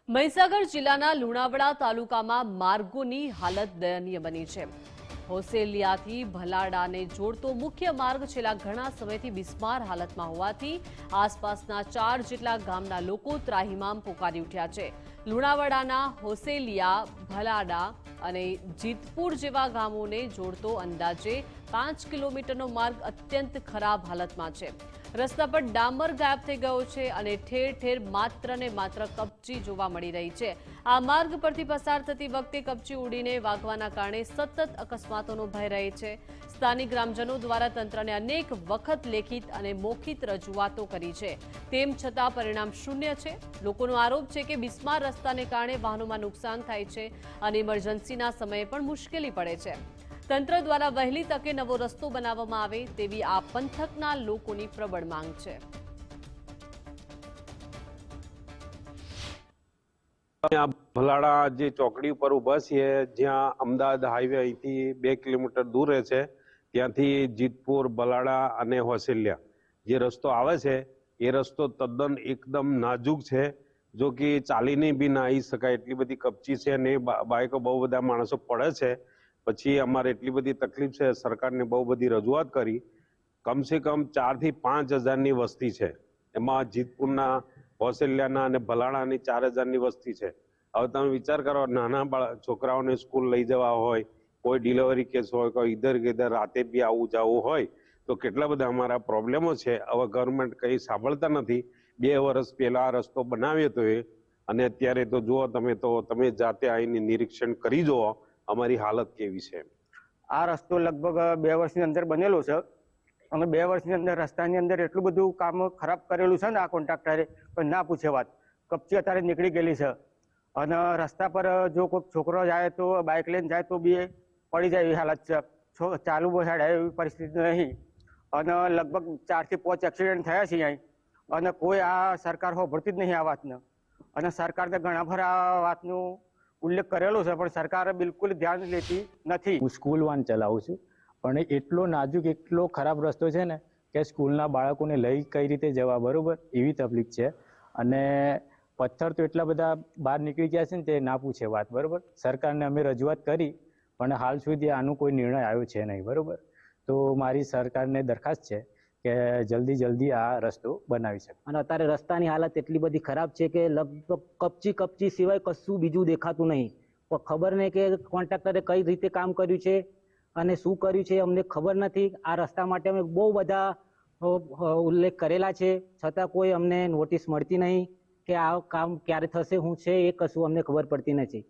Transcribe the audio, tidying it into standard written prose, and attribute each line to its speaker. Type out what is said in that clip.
Speaker 1: મહીસાગર જિલ્લાના લુણાવાડા તાલુકામાં માર્ગોની હાલત દયનીય બની છે। હોસેલિયાથી ભલાડાને જોડતો મુખ્ય માર્ગ છેલ્લા ઘણા સમયથી બિસ્માર હાલતમાં હોવાથી આસપાસના 4 જેટલા ગામના લોકો ત્રાહિમામ પોકારી ઉઠ્યા છે। લુણાવાડાના હોસેલિયા, ભલાડા અને જીતપુર જેવા ગામોને જોડતો અંદાજે 5 કિલોમીટરનો માર્ગ અત્યંત ખરાબ હાલતમાં છે। રસ્તા પર ડામર ગાયબ થઈ ગયો છે અને ઠેર ઠેર માત્ર ને માત્ર કપચી જોવા મળી રહી છે। આ માર્ગ પરથી પસાર થતી વખતે કપચી ઉડીને વાગવાના કારણે સતત અકસ્માતોનો ભય રહે છે। સ્થાનિક ગ્રામજનો દ્વારા તંત્રને અનેક વખત લેખિત અને મૌખિક રજૂઆતો કરી છે, તેમ છતાં પરિણામ શૂન્ય છે। લોકોનો આરોપ છે કે બિસ્માર રસ્તાને કારણે વાહનોમાં નુકસાન થાય છે અને ઇમરજન્સીના સમયે પણ મુશ્કેલી પડે છે। તંત્ર દ્વારા વહેલી તકે નવો રસ્તો બનાવવામાં આવે તેવી આ પંથકના લોકોની પ્રબળ માંગ છે।
Speaker 2: ભલાડા જે ચોકડી ઉપર ઉભા છીએ, જ્યાં અમદાવાદ હાઈવે અહીંથી 2 કિલોમીટર દૂર રહે છે, ત્યાંથી જીતપુર, ભલાડા અને હોસેલિયા જે રસ્તો આવે છે એ રસ્તો તદ્દન એકદમ નાજુક છે। જો કે ચાલીને બી ના આવી શકાય એટલી બધી કપચી છે અને બાઇકો બહુ બધા માણસો પડે છે। પછી અમારે એટલી બધી તકલીફ છે, સરકારને બહુ બધી રજૂઆત કરી। કમસે કમ 4 થી 5 હજારની વસ્તી છે, એમાં જીતપુરના, હોસેલિયાના અને ભલાડાની 4 હજારની વસ્તી છે। હવે તમે વિચાર કરો, નાના છોકરાઓને સ્કૂલ લઈ જવા હોય, કોઈ ડિલિવરી કેસ હોય, કોઈ ઇધર ગીધર રાતે બી આવું જવું હોય તો કેટલા બધા અમારા પ્રોબ્લેમો છે। હવે ગવર્મેન્ટ કંઈ સાંભળતા નથી। 2 વર્ષ પહેલા આ રસ્તો બનાવ્યો હતો અને અત્યારે તો જુઓ તમે જાતે આવીને નિરીક્ષણ કરી જુઓ અમારી હાલત કેવી છે।
Speaker 3: આ રસ્તો લગભગ 2 વર્ષની અંદર બનેલો છે અને 2 વર્ષની અંદર રસ્તાની અંદર એટલું બધું કામ ખરાબ કરેલું છે ને આ કોન્ટ્રાક્ટરે, પણ ના પૂછે વાત। કપચી અત્યારે નીકળી ગયેલી છે અને રસ્તા પર જો કોઈ છોકરો જાય તો બાઇક લઈને જાય તો બી પડી જાય એવી હાલત છે। ચાલુ બસાડે એવી પરિસ્થિતિ નહીં અને લગભગ 4 થી 5 એક્સિડન્ટ થયા છે અહીં અને કોઈ આ સરકાર હોભળતી જ નહીં આ વાતને। અને સરકારને ઘણા ખરા આ વાતનું ઉલ્લેખ કરેલો છે પણ સરકાર બિલકુલ ધ્યાન લેતી નથી।
Speaker 4: હું સ્કૂલ વાન ચલાવું છું, પણ એટલો નાજુક, એટલો ખરાબ રસ્તો છે ને કે સ્કૂલના બાળકોને લઈ કઈ રીતે જવા, બરોબર, એવી તકલીફ છે। અને પથ્થર તો એટલા બધા બહાર નીકળી ગયા છે ને તે ના પૂછે વાત, બરોબર। સરકારને અમે રજૂઆત કરી પણ હાલ સુધી આનું કોઈ નિર્ણય આવ્યો છે નહીં, બરોબર। તો મારી સરકારને દરખાસ્ત છે કે જલ્દી આ રસ્તો બનાવી શકે।
Speaker 5: અને અત્યારે રસ્તાની હાલત એટલી બધી ખરાબ છે કે લગભગ કપચી સિવાય કશું બીજું દેખાતું નહીં। પણ ખબર નહીં કે કોન્ટ્રાક્ટરે કઈ રીતે કામ કર્યું છે અને શું કર્યું છે અમને ખબર નથી। આ રસ્તા માટે અમે બહુ બધા ઉલ્લેખ કરેલા છે, છતાં કોઈ અમને નોટિસ મળતી નહીં કે આ કામ ક્યારે થશે, શું છે એ કશું અમને ખબર પડતી નથી।